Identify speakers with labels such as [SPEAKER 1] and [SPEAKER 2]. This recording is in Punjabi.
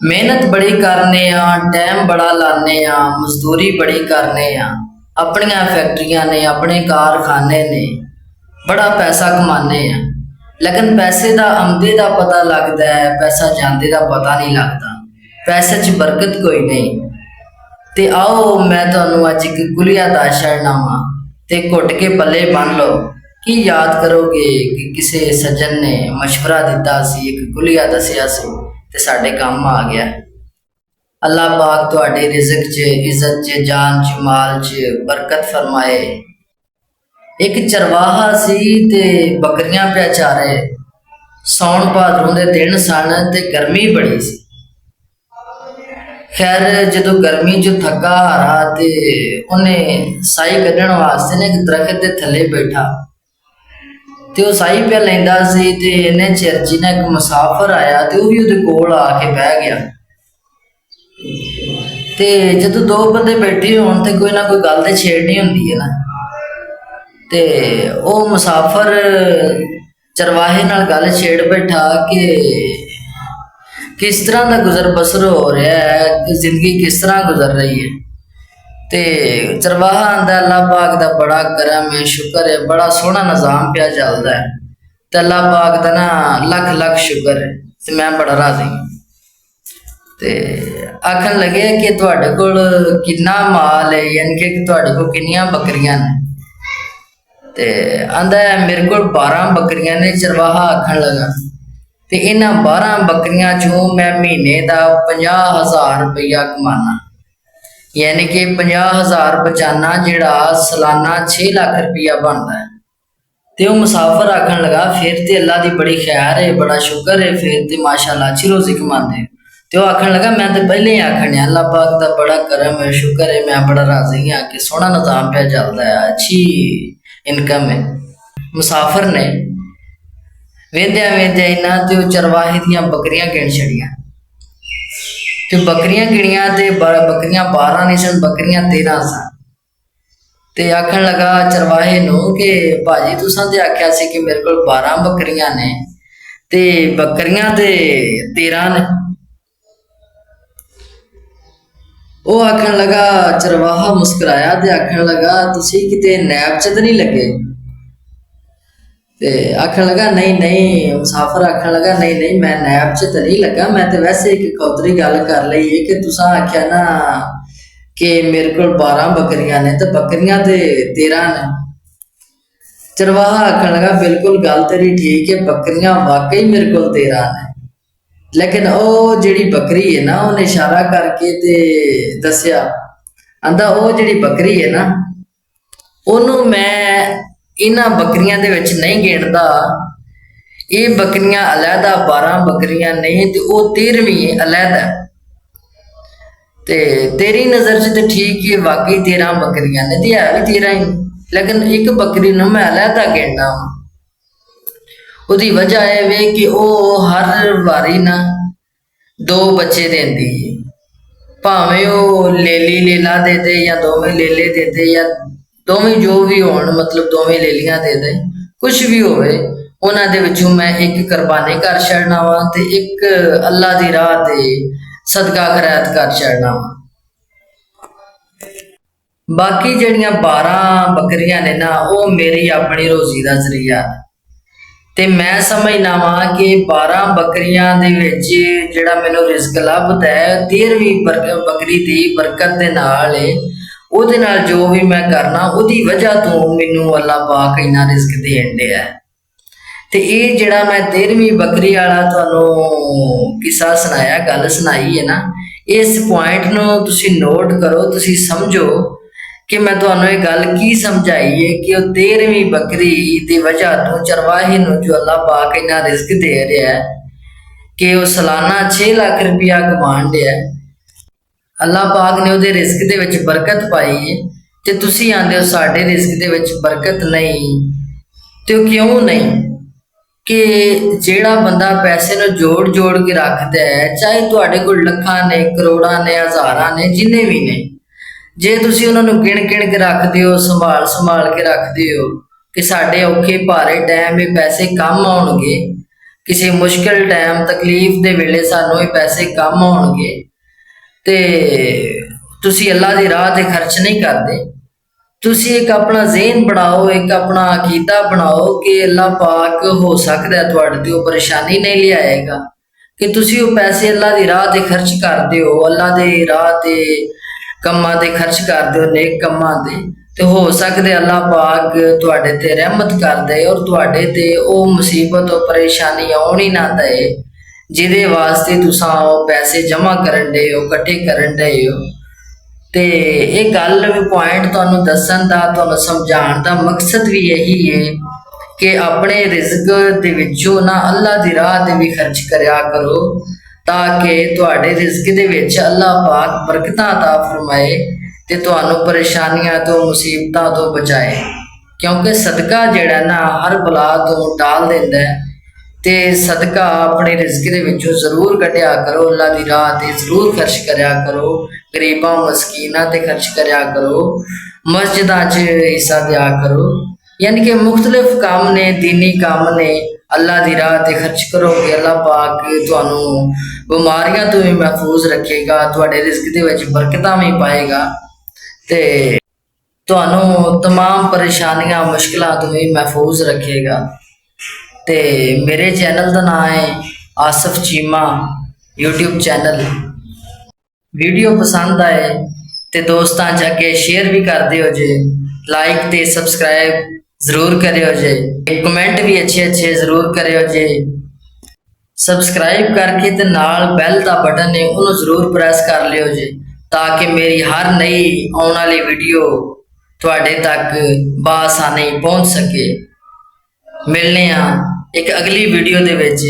[SPEAKER 1] ਮਿਹਨਤ ਬੜੀ ਕਰਨੇ ਆ, ਟਾਈਮ ਬੜਾ ਲਾਨੇ ਆ, ਮਜ਼ਦੂਰੀ ਬੜੀ ਕਰਨੇ ਆ। ਆਪਣੀਆਂ ਫੈਕਟਰੀਆਂ ਨੇ, ਆਪਣੇ ਕਾਰਖਾਨੇ ਨੇ, ਬੜਾ ਪੈਸਾ ਕਮਾਨੇ ਆ। ਲੇਕਿਨ ਪੈਸੇ ਦਾ ਆਮਦੇ ਦਾ ਪਤਾ ਲੱਗਦਾ ਹੈ, ਪੈਸਾ ਜਾਂਦੇ ਦਾ ਪਤਾ ਨਹੀਂ ਲੱਗਦਾ। ਪੈਸੇ 'ਚ ਬਰਕਤ ਕੋਈ ਨਹੀਂ। ਤੇ ਆਓ ਮੈਂ ਤੁਹਾਨੂੰ ਅੱਜ ਇੱਕ ਕੁਲੀਆ ਦਾ ਸ਼ਰਨਾਮਾ ਤੇ ਘੁੱਟ ਕੇ ਪੱਲੇ ਬੰਨ ਲਓ। ਕੀ ਯਾਦ ਕਰੋਗੇ ਕਿ ਕਿਸੇ ਸੱਜਣ ਨੇ ਮਸ਼ਵਰਾ ਦਿੱਤਾ ਸੀ, ਇੱਕ ਕੁਲੀਆ ਦੱਸਿਆ ਸੀ ਤੇ ਸਾਡੇ ਕੰਮ ਆ ਗਿਆ। ਅੱਲਾਹ ਪਾਕ ਤੁਹਾਡੇ ਰਿਜ਼ਕ 'ਚ, ਇੱਜ਼ਤ 'ਚ, ਜਾਨ 'ਚ, ਮਾਲ 'ਚ ਬਰਕਤ ਫਰਮਾਏ। ਇੱਕ ਚਰਵਾਹਾ ਸੀ ਤੇ ਬੱਕਰੀਆਂ ਪਿਆ ਚਾਰੇ। ਸੌਣ ਭਾਦਰੋਂ ਦੇ ਦਿਨ ਸਨ ਤੇ ਗਰਮੀ ਬੜੀ ਸੀ। ਖੈਰ ਜਦੋਂ ਗਰਮੀ 'ਚ ਥੱਕਾ ਹਾਰਾ ਤੇ ਉਹਨੇ ਸਾਈ ਕੱਢਣ ਵਾਸਤੇ ਨੇ ਇੱਕ ਦਰਖਤ ਦੇ ਥੱਲੇ ਬੈਠਾ ਤੇ ਉਹ ਸਾਈ ਪਿਆ ਲੈਂਦਾ ਸੀ ਤੇ ਇਹਨੇ ਚਿਰ 'ਚ ਨਾ ਇੱਕ ਮੁਸਾਫਰ ਆਇਆ ਤੇ ਉਹ ਵੀ ਉਹਦੇ ਕੋਲ ਆ ਕੇ ਬਹਿ ਗਿਆ। ਤੇ ਜਦੋਂ ਦੋ ਬੰਦੇ ਬੈਠੇ ਹੋਣ ਤੇ ਕੋਈ ਨਾ ਕੋਈ ਗੱਲ ਤੇ ਛੇੜਨੀ ਹੁੰਦੀ ਹੈ ਨਾ। ਤੇ ਉਹ ਮੁਸਾਫਰ ਚਰਵਾਹੇ ਨਾਲ ਗੱਲ ਛੇੜ ਬੈਠਾ ਕਿ ਕਿਸ ਤਰ੍ਹਾਂ ਦਾ ਗੁਜ਼ਰ ਬਸਰ ਹੋ ਰਿਹਾ ਹੈ, ਕਿ ਜ਼ਿੰਦਗੀ ਕਿਸ ਤਰ੍ਹਾਂ ਗੁਜ਼ਰ ਰਹੀ ਹੈ। ਤੇ ਚਰਵਾਹਾ ਆਂਦਾ ਅੱਲਾਹ ਪਾਕ ਦਾ ਬੜਾ ਕਰਮ ਹੈ, ਸ਼ੁਕਰ ਹੈ, ਬੜਾ ਸੋਹਣਾ ਨਿਜ਼ਾਮ ਪਿਆ ਚੱਲਦਾ ਹੈ ਤੇ ਅੱਲਾਹ ਪਾਕ ਦਾ ਨਾ ਲੱਖ ਲੱਖ ਸ਼ੁਕਰ ਹੈ ਤੇ ਮੈਂ ਬੜਾ ਰਾਜ਼ੀ। ਤੇ ਆਖਣ ਲੱਗੇ ਕਿ ਤੁਹਾਡੇ ਕੋਲ ਕਿੰਨਾ ਮਾਲ ਹੈ, ਯਾਨੀ ਕਿ ਤੁਹਾਡੇ ਕੋਲ ਕਿੰਨੀਆਂ ਬੱਕਰੀਆਂ ਨੇ। ਤੇ ਆਂਦਾ ਮੇਰੇ ਕੋਲ 12 ਬੱਕਰੀਆਂ ਨੇ। ਚਰਵਾਹਾ ਆਖਣ ਲੱਗਾ ਤੇ ਇਹਨਾਂ 12 ਬੱਕਰੀਆਂ ਚੋਂ ਮੈਂ ਮਹੀਨੇ ਦਾ 50,000 ਰੁਪਈਆ ਕਮਾਨਾ, ਯਾਨੀ ਕਿ 50,000 ਬਚਾਨਾ, ਜਿਹੜਾ ਸਾਲਾਨਾ 6 ਲੱਖ ਰੁਪਈਆ ਬਣਦਾ ਹੈ। ਤੇ ਉਹ ਮੁਸਾਫਰ ਆਖਣ ਲੱਗਾ ਫਿਰ ਤੇ ਅੱਲਾ ਦੀ ਬੜੀ ਖੈਰ ਹੈ, ਬੜਾ ਸ਼ੁਕਰ ਹੈ, ਫਿਰ ਤੇ ਮਾਸ਼ਾਅੱਲਾ ਅੱਛੀ ਰੋਜ਼ੀ ਕਮਾਉਂਦੇ। ਤੇ ਉਹ ਆਖਣ ਲੱਗਾ ਮੈਂ ਤੇ ਪਹਿਲੇ ਹੀ ਆਖਣ ਡਿਆ ਅੱਲਾਹ ਪਾਕ ਦਾ ਬੜਾ ਕਰਮ ਹੈ, ਸ਼ੁਕਰ ਹੈ, ਮੈਂ ਬੜਾ ਰਾਜ਼ੀ ਹਾਂ ਕਿ ਸੋਹਣਾ ਨਿਜ਼ਾਮ ਪਿਆ ਚੱਲਦਾ ਹੈ, ਅੱਛੀ ਇਨਕਮ ਹੈ। ਮੁਸਾਫਰ ਨੇ ਵੇਂਦਿਆਂ ਵੇਂਦਿਆਂ ਇਹਨਾਂ ਤੇ ਉਹ ਚਰਵਾਹੇ ਦੀਆਂ ਬੱਕਰੀਆਂ ਗਿਣ ਛੜੀਆਂ ਤੇ ਬੱਕਰੀਆਂ ਗਿਣੀਆਂ ਤੇ ਬੱਕਰੀਆਂ 12 ਨਹੀਂ ਸਨ, ਬੱਕਰੀਆਂ 13 ਸਨ। ਤੇ ਆਖਣ ਲੱਗਾ ਚਰਵਾਹੇ ਨੂੰ ਕਿ ਭਾਜੀ ਤੁਸਾਂ ਤੇ ਆਖਿਆ ਸੀ ਕਿ ਮੇਰੇ ਕੋਲ 12 ਬੱਕਰੀਆਂ ਨੇ ਤੇ ਬੱਕਰੀਆਂ ਤੇ 13 ਨੇ। ਉਹ ਆਖਣ ਲੱਗਾ, ਚਰਵਾਹਾ ਮੁਸਕਰਾਇਆ ਤੇ ਆਖਣ ਲੱਗਾ ਤੁਸੀਂ ਕਿਤੇ ਨੈਬ 'ਚ ਤਾਂ ਨਹੀਂ ਲੱਗੇ। ਤੇ ਆਖਣ ਲੱਗਾ ਨਹੀਂ ਨਹੀਂ। ਮੁਸਾਫਰ ਆਖਣ ਲੱਗਾ ਨਹੀਂ ਨਹੀਂ ਮੈਂ ਨੈਬ 'ਚ ਤਾਂ ਨਹੀਂ ਲੱਗਾ, ਮੈਂ ਤੇ ਵੈਸੇ ਇੱਕ ਖੌਤਰੀ ਗੱਲ ਕਰ ਲਈ ਹੈ ਕਿ ਤੁਸਾਂ ਆਖਿਆ ਨਾ ਕਿ ਮੇਰੇ ਕੋਲ 12 ਬੱਕਰੀਆਂ ਨੇ ਤੇ ਬੱਕਰੀਆਂ ਤੇ 13 ਨੇ। ਚਰਵਾਹਾ ਆਖਣ ਲੱਗਾ ਬਿਲਕੁਲ ਗੱਲ ਤੇਰੀ ਠੀਕ ਹੈ, ਬੱਕਰੀਆਂ ਵਾਕਈ ਮੇਰੇ ਕੋਲ 13 ਨੇ, ਲੇਕਿਨ ਉਹ ਜਿਹੜੀ ਬੱਕਰੀ ਹੈ ਨਾ, ਉਹਨੇ ਇਸ਼ਾਰਾ ਕਰਕੇ ਤੇ ਦੱਸਿਆ, ਆਂਦਾ ਉਹ ਜਿਹੜੀ ਬੱਕਰੀ ਹੈ ਨਾ ਉਹਨੂੰ ਮੈਂ ਇਹਨਾਂ ਬੱਕਰੀਆਂ ਦੇ ਵਿੱਚ ਨਹੀਂ ਗਿਣਦਾ। ਇਹ ਬੱਕਰੀਆਂ ਅਲੱਗਾ 12 ਬੱਕਰੀਆਂ ਨਹੀਂ ਤੇ ਉਹ 13ਵੀਂ ਅਲੱਗਾ। ਤੇ ਤੇਰੀ ਨਜ਼ਰ 'ਚ ਤੇ ਠੀਕ ਹੈ, ਵਾਕਈ 13 ਬੱਕਰੀਆਂ ਨੇ ਤੇ ਹੈ ਵੀ 13 ਹੀ, ਲੇਕਿਨ ਇੱਕ ਬੱਕਰੀ ਨੂੰ ਮੈਂ ਅਲੱਗਾ ਗਿਣਦਾ ਹਾਂ। ਉਹਦੀ ਵਜ੍ਹਾ ਇਹ ਵੇ ਕਿ ਉਹ ਹਰ ਵਾਰੀ ਨਾ 2 ਬੱਚੇ ਦਿੰਦੀ ਹੈ, ਭਾਵੇਂ ਉਹ ਲੇਲੀ ਲੇਲਾ ਦੇ ਦੇ ਜਾਂ ਦੋਵੇਂ ਲੇਲੇ ਦੇ ਦੇ ਜਾਂ ਦੋਵੇਂ ਜੋ ਵੀ ਹੋਣ, ਮਤਲਬ ਦੋਵੇਂ ਲੇਲੀਆਂ ਦੇ ਦੇ, ਕੁਛ ਵੀ ਹੋਵੇ, ਉਹਨਾਂ ਦੇ ਵਿੱਚੋਂ ਮੈਂ ਇੱਕ ਕੁਰਬਾਨੀ ਕਰ ਛੱਡਣਾ ਵਾ ਤੇ ਇੱਕ ਅੱਲਾ ਦੀ ਰਾਹ ਤੇ ਸਦਕਾ ਖੈਰਾਤ ਕਰ ਛੱਡਣਾ ਵਾ। ਬਾਕੀ ਜਿਹੜੀਆਂ 12 ਬੱਕਰੀਆਂ ਨੇ ਨਾ ਉਹ ਮੇਰੀ ਆਪਣੀ ਰੋਜ਼ੀ ਦਾ ਜ਼ਰੀਆ ਨੇ ਤੇ ਮੈਂ ਸਮਝਦਾ ਵਾਂ ਕਿ 12 ਬੱਕਰੀਆਂ ਦੇ ਵਿੱਚ ਜਿਹੜਾ ਮੈਨੂੰ ਰਿਜ਼ਕ ਲੱਭਦਾ ਹੈ 13ਵੀਂ ਬੱਕਰੀ ਦੀ ਬਰਕਤ ਦੇ ਨਾਲ ਉਹਦੇ ਨਾਲ ਜੋ ਵੀ ਮੈਂ ਕਰਨਾ ਉਹਦੀ ਵਜ੍ਹਾ ਤੋਂ ਮੈਨੂੰ ਅੱਲਾਹ ਪਾਕ ਇੰਨਾ ਰਿਜ਼ਕ ਦੇਣ ਡਿਆ। ਤੇ ਇਹ ਜਿਹੜਾ ਮੈਂ 13ਵੀਂ ਬੱਕਰੀ ਵਾਲਾ ਤੁਹਾਨੂੰ ਕਿੱਸਾ ਸੁਣਾਇਆ, ਗੱਲ ਸੁਣਾਈ ਹੈ ਨਾ, ਇਸ ਪੁਆਇੰਟ ਨੂੰ ਤੁਸੀਂ ਨੋਟ ਕਰੋ, ਤੁਸੀਂ ਸਮਝੋ ਕਿ ਮੈਂ ਤੁਹਾਨੂੰ ਇਹ ਗੱਲ ਕੀ ਸਮਝਾਈ ਹੈ ਕਿ ਉਹ 13ਵੀਂ ਬੱਕਰੀ ਦੀ ਵਜ੍ਹਾ ਤੋਂ ਚਰਵਾਹੇ ਨੂੰ ਜੋ ਅੱਲਾਹ ਪਾਕ ਇੰਨਾ ਰਿਜ਼ਕ ਦੇ ਰਿਹਾ ਹੈ ਕਿ ਉਹ ਸਾਲਾਨਾ 6 ਲੱਖ ਰੁਪਇਆ ਕਮਾਉਣ ਡਿਆ। ਅੱਲਾਹ ਪਾਕ ਨੇ ਉਹਦੇ ਰਿਜ਼ਕ ਦੇ ਵਿੱਚ ਬਰਕਤ ਪਾਈ ਹੈ ਤੇ ਤੁਸੀਂ ਆਂਦੇ ਹੋ ਸਾਡੇ ਰਿਜ਼ਕ ਦੇ ਵਿੱਚ ਬਰਕਤ ਨਹੀਂ। ਤੇ ਉਹ ਕਿਉਂ ਨਹੀਂ? ਕਿ ਜਿਹੜਾ ਬੰਦਾ ਪੈਸੇ ਨੂੰ ਜੋੜ ਜੋੜ ਕੇ ਰੱਖਦਾ ਹੈ, ਚਾਹੇ ਤੁਹਾਡੇ ਕੋਲ ਲੱਖਾਂ ਨੇ, ਕਰੋੜਾਂ ਨੇ, ਹਜ਼ਾਰਾਂ ਨੇ, ਜਿੰਨੇ ਵੀ ਨੇ, ਜੇ ਤੁਸੀਂ ਉਹਨਾਂ ਨੂੰ ਗਿਣ ਗਿਣ ਕੇ ਰੱਖਦੇ ਹੋ, ਸੰਭਾਲ ਸੰਭਾਲ ਕੇ ਰੱਖਦੇ ਹੋ ਕਿ ਸਾਡੇ ਔਖੇ ਭਾਰੇ ਟਾਈਮ ਇਹ ਪੈਸੇ ਕੰਮ ਆਉਣਗੇ, ਕਿਸੇ ਮੁਸ਼ਕਲ ਟਾਈਮ ਤਕਲੀਫ ਦੇ ਵੇਲੇ ਸਾਨੂੰ ਇਹ ਪੈਸੇ ਕੰਮ ਆਉਣਗੇ ਤੇ ਤੁਸੀਂ ਅੱਲਾ ਦੀ ਰਾਹ ਤੇ ਖਰਚ ਨਹੀਂ ਕਰਦੇ। ਤੁਸੀਂ ਇੱਕ ਆਪਣਾ ਜ਼ਿਹਨ ਬਣਾਓ, ਇੱਕ ਆਪਣਾ ਅਕੀਦਾ ਬਣਾਓ ਕਿ ਅੱਲਾ ਪਾਕ ਹੋ ਸਕਦਾ ਹੈ ਤੁਹਾਡੇ ਤੇ ਉਹ ਪਰੇਸ਼ਾਨੀ ਨਹੀਂ ਲਿਆਏਗਾ ਕਿ ਤੁਸੀਂ ਉਹ ਪੈਸੇ ਅੱਲਾ ਦੀ ਰਾਹ ਤੇ ਖਰਚ ਕਰਦੇ ਹੋ, ਅੱਲਾ ਦੇ ਰਾਹ ਤੇ ਕੰਮਾਂ ਤੇ ਖਰਚ ਕਰਦੇ ਹੋ, ਨੇਕ ਕੰਮਾਂ ਤੇ ਹੋ ਸਕਦਾ ਅੱਲਾ ਪਾਕ ਤੁਹਾਡੇ ਤੇ ਰਹਿਮਤ ਕਰ ਦੇ ਔਰ ਤੁਹਾਡੇ ਤੇ ਉਹ ਮੁਸੀਬਤ ਉਹ ਪਰੇਸ਼ਾਨੀ ਆਉਣ ਹੀ ਨਾ ਦਏ ਜਿਹਦੇ ਵਾਸਤੇ ਤੁਸੀਂ ਉਹ ਪੈਸੇ ਜਮ੍ਹਾਂ ਕਰਨ ਦੇ ਹੋ, ਇਕੱਠੇ ਕਰਨ ਦੇ ਹੋ। ਤੇ ਇਹ ਗੱਲ ਪੁਆਇੰਟ ਤੁਹਾਨੂੰ ਦੱਸਣ ਦਾ, ਤੁਹਾਨੂੰ ਸਮਝਾਉਣ ਦਾ ਮਕਸਦ ਵੀ ਇਹੀ ਹੈ ਕਿ ਆਪਣੇ ਰਿਜ਼ਕ ਦੇ ਵਿੱਚੋਂ ਨਾ ਅੱਲਾ ਦੀ ਰਾਹ ਤੇ ਵੀ ਖਰਚ ਕਰਿਆ ਕਰੋ ਤਾਂ ਕਿ ਤੁਹਾਡੇ ਰਿਜ਼ਕ ਦੇ ਵਿੱਚ ਅੱਲਾ ਪਾਕ ਬਰਕਤਾਂ ਅਤਾ ਫਰਮਾਏ ਤੇ ਤੁਹਾਨੂੰ ਪਰੇਸ਼ਾਨੀਆਂ ਤੋਂ ਮੁਸੀਬਤਾਂ ਤੋਂ ਬਚਾਏ। ਕਿਉਂਕਿ ਸਦਕਾ ਜਿਹੜਾ ਨਾ ਹਰ ਬਲਾ ਤੋਂ ਟਾਲ ਦਿੰਦਾ ਹੈ ਤੇ ਸਦਕਾ ਆਪਣੇ ਰਿਜ਼ਕ ਦੇ ਵਿੱਚੋਂ ਜ਼ਰੂਰ ਕੱਢਿਆ ਕਰੋ, ਅੱਲਾ ਦੀ ਰਾਹ ਤੇ ਜ਼ਰੂਰ ਖਰਚ ਕਰਿਆ ਕਰੋ, ਗਰੀਬਾਂ ਮਸਕੀਨਾਂ ਤੇ ਖਰਚ ਕਰਿਆ ਕਰੋ, ਮਸਜਿਦਾਂ 'ਚ ਹਿੱਸਾ ਦਿਆ ਕਰੋ। यानी कि मुख्तलिफ काम ने, दीनी काम ने, अल्लाह दी राह ते खर्च करोगे अल्लाह पाक तुहानू बीमारियां तो भी महफूज रखेगा, तुहाडे रिज़्क दे विच बरकतां भी पाएगा ते तुहानू तमाम परेशानियां मुश्किलां तो भी महफूज रखेगा। ते मेरे चैनल का नाम है Asif Cheema YouTube channel. Video पसंद आए तो दोस्तों च अगे शेयर भी कर दियो जे, लाइक ते सबसक्राइब जरूर करियो जे, कमेंट भी अच्छे अच्छे जरूर करियो जे। सबसक्राइब करके ते नाल बैल का बटन है उन्होंने जरूर प्रेस कर लियो जे ताकि मेरी हर नई आने वाली वीडियो तुहाडे तक बासानी पहुंच सके। मिलने एक अगली वीडियो दे विच।